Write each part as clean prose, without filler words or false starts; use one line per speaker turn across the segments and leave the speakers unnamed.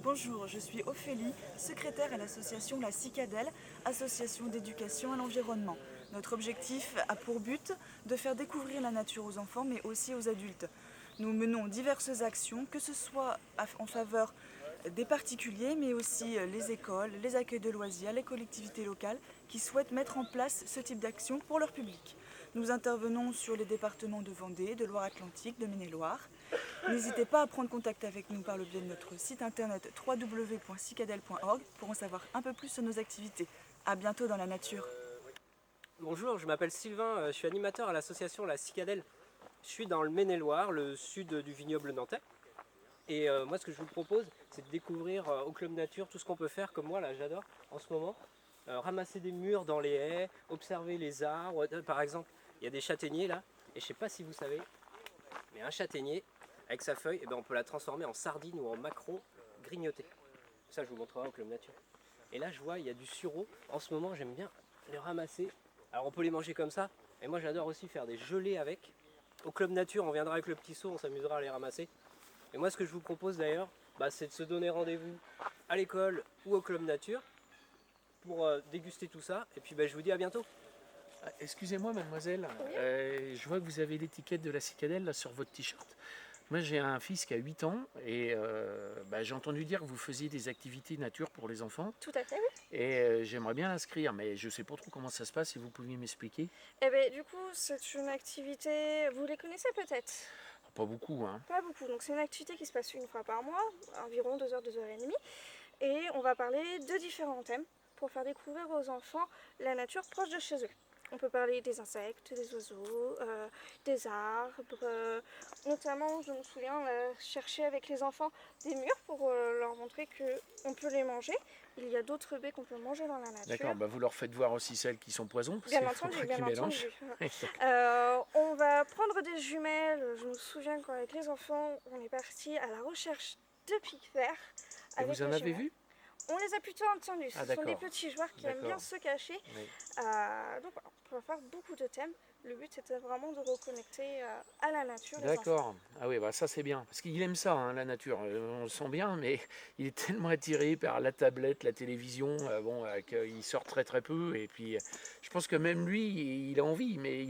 Bonjour, je suis Ophélie, secrétaire à l'association La Cicadelle, association d'éducation à l'environnement. Notre objectif a pour but de faire découvrir la nature aux enfants mais aussi aux adultes. Nous menons diverses actions, que ce soit en faveur des particuliers mais aussi les écoles, les accueils de loisirs, les collectivités locales qui souhaitent mettre en place ce type d'action pour leur public. Nous intervenons sur les départements de Vendée, de Loire-Atlantique, de Maine-et-Loire. N'hésitez pas à prendre contact avec nous par le biais de notre site internet www.cicadelle.org pour en savoir un peu plus sur nos activités. À bientôt dans la nature.
Bonjour, je m'appelle Sylvain, je suis animateur à l'association La Cicadelle. Je suis dans le Maine-et-Loire, le sud du vignoble nantais. Et moi, ce que je vous propose, c'est de découvrir au Club Nature tout ce qu'on peut faire, comme moi, là, j'adore en ce moment. Ramasser des mûres dans les haies, observer les arbres. Par exemple, il y a des châtaigniers là, et je ne sais pas si vous savez, mais un châtaignier, avec sa feuille, eh ben, on peut la transformer en sardine ou en maquereau grignoté. Ça, je vous montrerai au Club Nature. Et là, je vois, il y a du sureau. En ce moment, j'aime bien les ramasser. Alors, on peut les manger comme ça. Et moi, j'adore aussi faire des gelées avec. Au Club Nature, on viendra avec le petit seau, on s'amusera à les ramasser. Et moi, ce que je vous propose d'ailleurs, c'est de se donner rendez-vous à l'école ou au Club Nature pour déguster tout ça. Et puis, je vous dis à bientôt.
Excusez-moi, mademoiselle, je vois que vous avez l'étiquette de la cicadelle là, sur votre t-shirt. Moi, j'ai un fils qui a 8 ans et j'ai entendu dire que vous faisiez des activités nature pour les enfants.
Tout à fait, oui.
Et j'aimerais bien l'inscrire, mais je ne sais pas trop comment ça se passe, si vous pouviez m'expliquer.
Eh bien, du coup, c'est une activité, vous les connaissez peut-être?
Pas beaucoup, hein.
Pas beaucoup. Donc, c'est une activité qui se passe une fois par mois, environ 2 heures, 2 heures et demie. Et on va parler de différents thèmes pour faire découvrir aux enfants la nature proche de chez eux. On peut parler des insectes, des oiseaux, des arbres. Notamment, je me souviens, on a cherché avec les enfants des mûres pour leur montrer qu'on peut les manger. Il y a d'autres baies qu'on peut manger dans la nature.
D'accord, vous leur faites voir aussi celles qui sont poisons, parce
Bien
qu'il faut
entendu,
pas
bien
qu'ils mélangent.
entendu. On va prendre des jumelles. Je me souviens qu'avec les enfants, on est parti à la recherche de pics verts.
Et vous en avez vu?
On les a plutôt entendus. Ce sont des petits joueurs qui aiment bien se cacher.
Oui.
Donc voilà, on va faire beaucoup de thèmes. Le but c'était vraiment de reconnecter à la nature.
D'accord. Ah oui, ça c'est bien. Parce qu'il aime ça, hein, la nature. On le sent bien, mais il est tellement attiré par la tablette, la télévision, qu'il sort très très peu. Et puis, je pense que même lui, il a envie, mais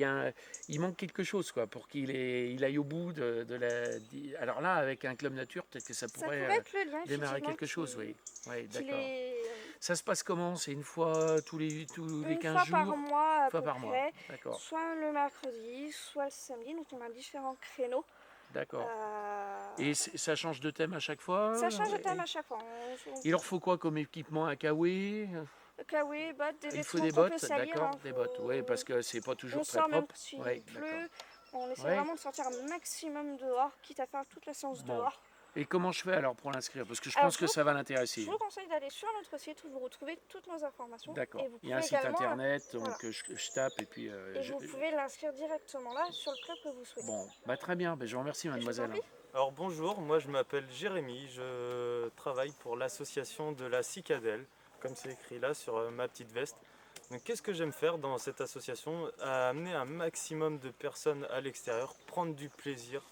il manque quelque chose, quoi, pour il aille au bout de la. Alors là, avec un club nature, peut-être que ça pourrait
être le lien,
démarrer quelque chose, oui. Oui, d'accord.
Les...
Ça se passe comment? C'est une fois tous les 15 jours?
Une fois par mois à peu près.
D'accord.
Soit le mercredi, soit le samedi. Donc on a différents créneaux.
D'accord. Et ça change de thème à chaque fois?
Ça change de thème à chaque fois.
Il leur faut quoi comme équipement à kawé?
Kawé, bottes, des
Il faut
vêtements
des
qu'on peut
bottes,
salir.
d'accord, des bottes, oui, parce que c'est pas toujours très propre.
Même s'il pleut. On essaie vraiment de sortir un maximum dehors, quitte à faire toute la séance dehors.
Et comment je fais alors pour l'inscrire? Parce que je pense que ça va l'intéresser.
Je vous conseille d'aller sur notre site où vous retrouvez toutes nos informations.
D'accord. Il y a un site internet, donc je tape et puis...
vous pouvez l'inscrire directement là, sur le club que vous souhaitez.
Bon, très bien, je vous remercie mademoiselle.
Alors bonjour, moi je m'appelle Jérémy, je travaille pour l'association de la Cicadelle, comme c'est écrit là sur ma petite veste. Donc qu'est-ce que j'aime faire dans cette association? Amener un maximum de personnes à l'extérieur, prendre du plaisir,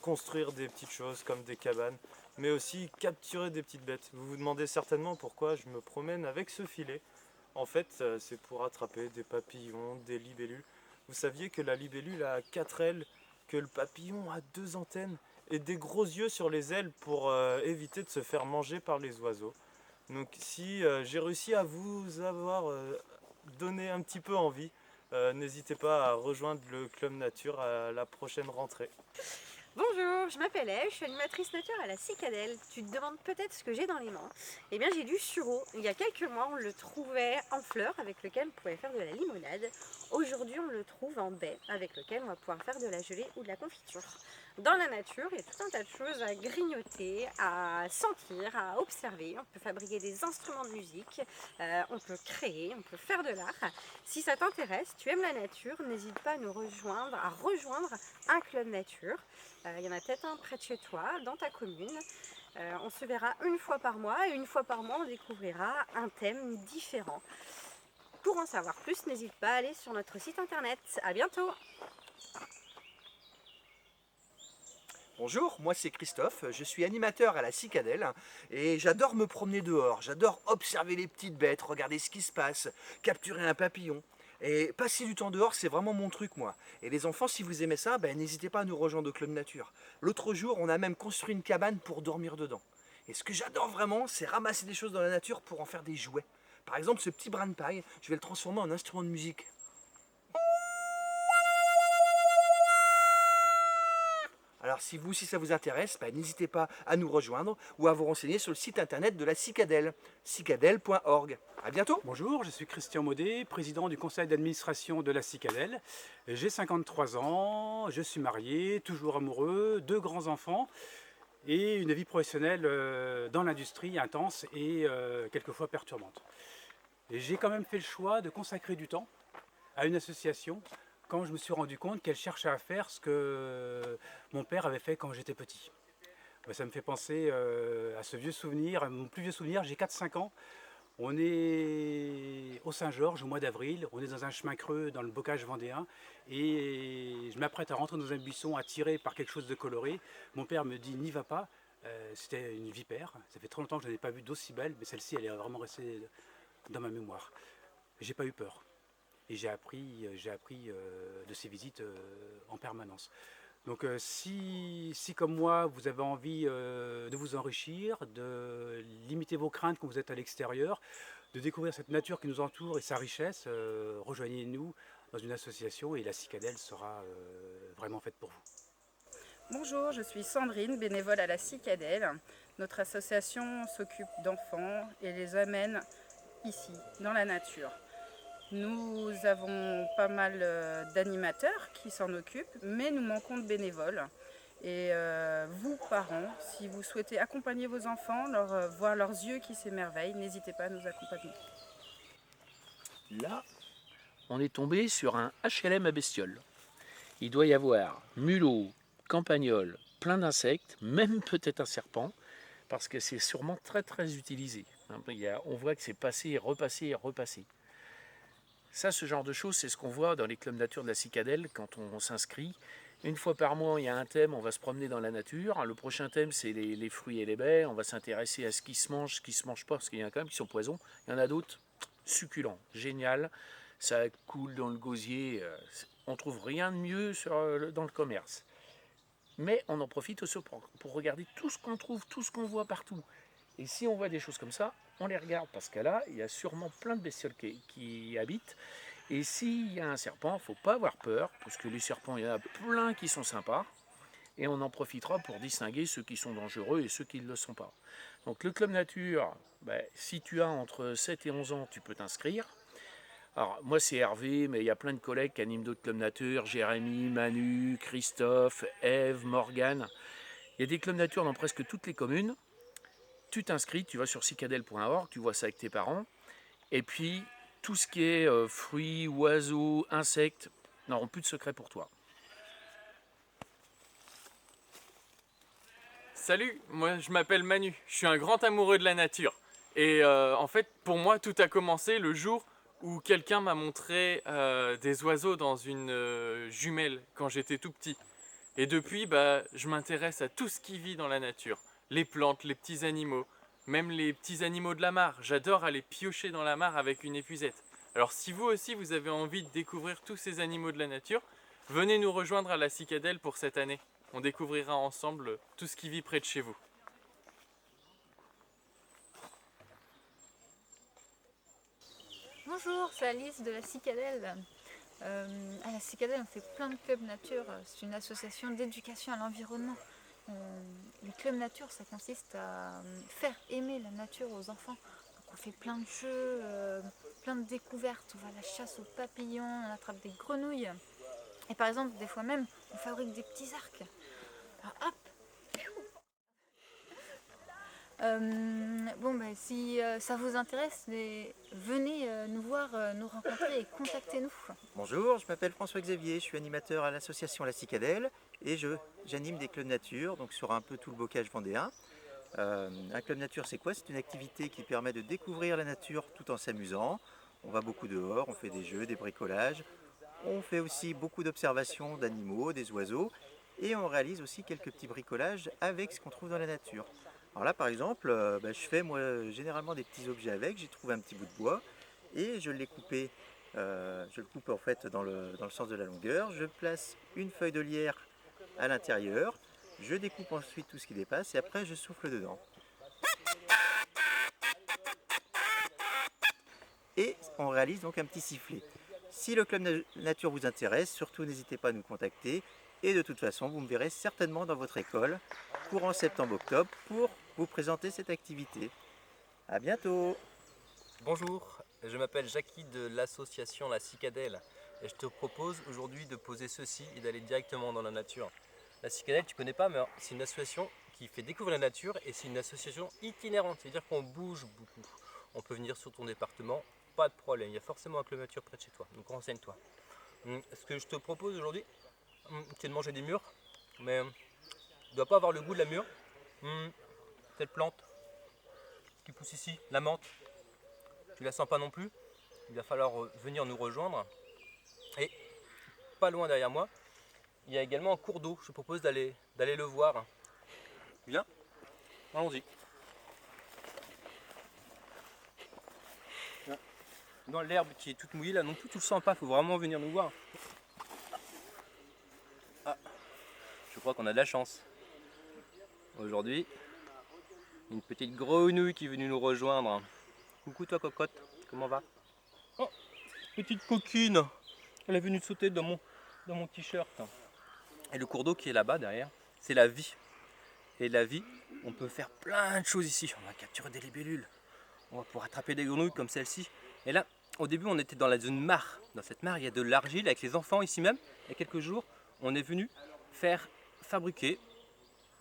construire des petites choses comme des cabanes, mais aussi capturer des petites bêtes. Vous vous demandez certainement pourquoi je me promène avec ce filet. En fait, c'est pour attraper des papillons, des libellules. Vous saviez que la libellule a 4 ailes, que le papillon a 2 antennes et des gros yeux sur les ailes pour éviter de se faire manger par les oiseaux. Donc si j'ai réussi à vous avoir donné un petit peu envie, n'hésitez pas à rejoindre le Club Nature à la prochaine rentrée.
Bonjour, je m'appelle Eve, je suis animatrice nature à la Cicadelle. Tu te demandes peut-être ce que j'ai dans les mains. Eh bien j'ai du sureau. Il y a quelques mois on le trouvait en fleurs avec lequel on pouvait faire de la limonade. Aujourd'hui on le trouve en baie avec lequel on va pouvoir faire de la gelée ou de la confiture. Dans la nature, il y a tout un tas de choses à grignoter, à sentir, à observer. On peut fabriquer des instruments de musique, on peut créer, on peut faire de l'art. Si ça t'intéresse, tu aimes la nature, n'hésite pas à rejoindre un club nature. Il y en a peut-être un près de chez toi, dans ta commune. On se verra une fois par mois et une fois par mois on découvrira un thème différent. Pour en savoir plus, n'hésite pas à aller sur notre site internet. À bientôt!
Bonjour, moi c'est Christophe, je suis animateur à la Cicadelle et j'adore me promener dehors, j'adore observer les petites bêtes, regarder ce qui se passe, capturer un papillon. Et passer du temps dehors, c'est vraiment mon truc moi. Et les enfants, si vous aimez ça, n'hésitez pas à nous rejoindre au Club Nature. L'autre jour, on a même construit une cabane pour dormir dedans. Et ce que j'adore vraiment, c'est ramasser des choses dans la nature pour en faire des jouets. Par exemple, ce petit brin de paille, je vais le transformer en instrument de musique. Alors si vous, si ça vous intéresse, n'hésitez pas à nous rejoindre ou à vous renseigner sur le site internet de la Cicadelle, cicadelle.org. À bientôt.
Bonjour, je suis Christian Maudet, président du conseil d'administration de la Cicadelle. J'ai 53 ans, je suis marié, toujours amoureux, 2 grands-enfants et une vie professionnelle dans l'industrie intense et quelquefois perturbante. Et j'ai quand même fait le choix de consacrer du temps à une association quand je me suis rendu compte qu'elle cherchait à faire ce que mon père avait fait quand j'étais petit. Ça me fait penser à ce vieux souvenir, à mon plus vieux souvenir, j'ai 4-5 ans. On est au Saint-Georges au mois d'avril, on est dans un chemin creux dans le bocage vendéen et je m'apprête à rentrer dans un buisson attiré par quelque chose de coloré. Mon père me dit n'y va pas, c'était une vipère, ça fait trop longtemps que je n'en ai pas vu d'aussi belle, mais celle-ci elle est vraiment restée dans ma mémoire. J'ai pas eu peur. Et j'ai appris de ces visites en permanence. Donc si comme moi, vous avez envie de vous enrichir, de limiter vos craintes quand vous êtes à l'extérieur, de découvrir cette nature qui nous entoure et sa richesse, rejoignez-nous dans une association et la Cicadelle sera vraiment faite pour vous.
Bonjour, je suis Sandrine, bénévole à la Cicadelle. Notre association s'occupe d'enfants et les amène ici, dans la nature. Nous avons pas mal d'animateurs qui s'en occupent, mais nous manquons de bénévoles. Et vous, parents, si vous souhaitez accompagner vos enfants, voir leurs yeux qui s'émerveillent, n'hésitez pas à nous accompagner.
Là, on est tombé sur un HLM à bestioles. Il doit y avoir mulot, campagnol, plein d'insectes, même peut-être un serpent, parce que c'est sûrement très très utilisé. On voit que c'est passé, repassé et repassé. Ça, ce genre de choses, c'est ce qu'on voit dans les clubs nature de la Cicadelle quand on s'inscrit. Une fois par mois, il y a un thème, on va se promener dans la nature. Le prochain thème, c'est les fruits et les baies. On va s'intéresser à ce qui se mange, ce qui ne se mange pas, parce qu'il y en a quand même qui sont poisons. Il y en a d'autres succulents, génial. Ça coule dans le gosier. On ne trouve rien de mieux dans le commerce. Mais on en profite aussi pour regarder tout ce qu'on trouve, tout ce qu'on voit partout. Et si on voit des choses comme ça, on les regarde parce que là, il y a sûrement plein de bestioles qui y habitent. Et s'il y a un serpent, il ne faut pas avoir peur, parce que les serpents, il y en a plein qui sont sympas. Et on en profitera pour distinguer ceux qui sont dangereux et ceux qui ne le sont pas. Donc le club nature, si tu as entre 7 et 11 ans, tu peux t'inscrire. Alors moi c'est Hervé, mais il y a plein de collègues qui animent d'autres clubs nature, Jérémy, Manu, Christophe, Ève, Morgane. Il y a des clubs nature dans presque toutes les communes. Tu t'inscris, tu vas sur cicadelle.org, tu vois ça avec tes parents. Et puis, tout ce qui est fruits, oiseaux, insectes, n'auront plus de secret pour toi.
Salut, moi je m'appelle Manu, je suis un grand amoureux de la nature. Et en fait, pour moi, tout a commencé le jour où quelqu'un m'a montré des oiseaux dans une jumelle quand j'étais tout petit. Et depuis, je m'intéresse à tout ce qui vit dans la nature. Les plantes, les petits animaux, même les petits animaux de la mare. J'adore aller piocher dans la mare avec une épuisette. Alors si vous aussi vous avez envie de découvrir tous ces animaux de la nature, venez nous rejoindre à la Cicadelle pour cette année. On découvrira ensemble tout ce qui vit près de chez vous.
Bonjour, c'est Alice de la Cicadelle. À la Cicadelle, on fait plein de clubs nature. C'est une association d'éducation à l'environnement. Les clubs nature, ça consiste à faire aimer la nature aux enfants. Donc on fait plein de jeux, plein de découvertes. On va à la chasse aux papillons, on attrape des grenouilles. Et par exemple, des fois même, on fabrique des petits arcs. Alors hop, si ça vous intéresse, venez nous voir, nous rencontrer et contactez-nous.
Bonjour, je m'appelle François-Xavier, je suis animateur à l'association La Cicadelle et j'anime des clubs nature, donc sur un peu tout le bocage vendéen. Un club nature, c'est quoi? C'est une activité qui permet de découvrir la nature tout en s'amusant. On va beaucoup dehors, on fait des jeux, des bricolages. On fait aussi beaucoup d'observations d'animaux, des oiseaux. et on réalise aussi quelques petits bricolages avec ce qu'on trouve dans la nature. Alors là par exemple, je fais moi généralement des petits objets avec, j'ai trouvé un petit bout de bois et je l'ai coupé, je le coupe en fait dans le sens de la longueur, je place une feuille de lierre à l'intérieur, je découpe ensuite tout ce qui dépasse et après je souffle dedans. Et on réalise donc un petit sifflet. Si le club nature vous intéresse, surtout n'hésitez pas à nous contacter. Et de toute façon, vous me verrez certainement dans votre école, courant septembre-octobre, pour vous présenter cette activité. À bientôt!
Bonjour, je m'appelle Jackie de l'association La Cicadelle et je te propose aujourd'hui de poser ceci et d'aller directement dans la nature. La Cicadelle, tu connais pas, mais c'est une association qui fait découvrir la nature et c'est une association itinérante, c'est-à-dire qu'on bouge beaucoup. On peut venir sur ton département, pas de problème, il y a forcément un club nature près de chez toi, donc renseigne-toi. Ce que je te propose aujourd'hui, c'est de manger des mûres, mais tu ne dois pas avoir le goût de la mûre. Cette plante qui pousse ici, la menthe, tu la sens pas non plus, il va falloir venir nous rejoindre. Et pas loin derrière moi, il y a également un cours d'eau, je te propose d'aller le voir. Viens, allons-y. Dans l'herbe qui est toute mouillée là, non plus tu le sens pas, il faut vraiment venir nous voir. Ah, je crois qu'on a de la chance. Aujourd'hui, une petite grenouille qui est venue nous rejoindre. Coucou toi cocotte, comment va? Oh, petite coquine, elle est venue sauter dans mon t-shirt. Et le cours d'eau qui est là-bas derrière, c'est la vie. Et la vie, on peut faire plein de choses ici. On va capturer des libellules, on va pouvoir attraper des grenouilles comme celle-ci. Et là, au début, on était dans la zone mare. Dans cette mare, il y a de l'argile avec les enfants ici même. Il y a quelques jours, on est venu fabriquer,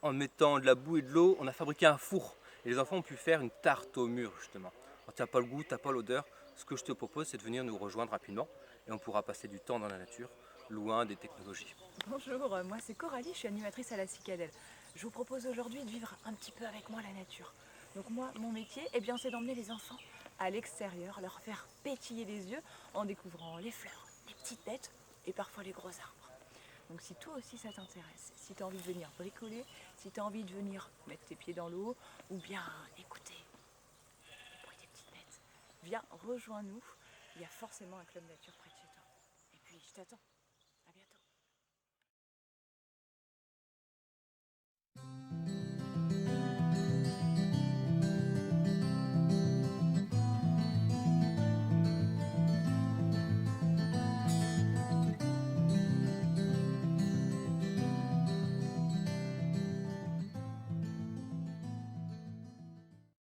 en mettant de la boue et de l'eau, on a fabriqué un four. Et les enfants ont pu faire une tarte au mûr, justement. Tu n'as pas le goût, tu n'as pas l'odeur. Ce que je te propose, c'est de venir nous rejoindre rapidement. Et on pourra passer du temps dans la nature, loin des technologies.
Bonjour, moi c'est Coralie, je suis animatrice à la Cicadelle. Je vous propose aujourd'hui de vivre un petit peu avec moi la nature. Donc moi, mon métier, c'est d'emmener les enfants à l'extérieur, leur faire pétiller les yeux en découvrant les fleurs, les petites bêtes et parfois les gros arbres. Donc si toi aussi ça t'intéresse, si tu as envie de venir bricoler, si tu as envie de venir mettre tes pieds dans l'eau ou bien écouter le bruit des petites bêtes, viens, rejoins-nous, il y a forcément un club nature près de chez toi. Et puis je t'attends.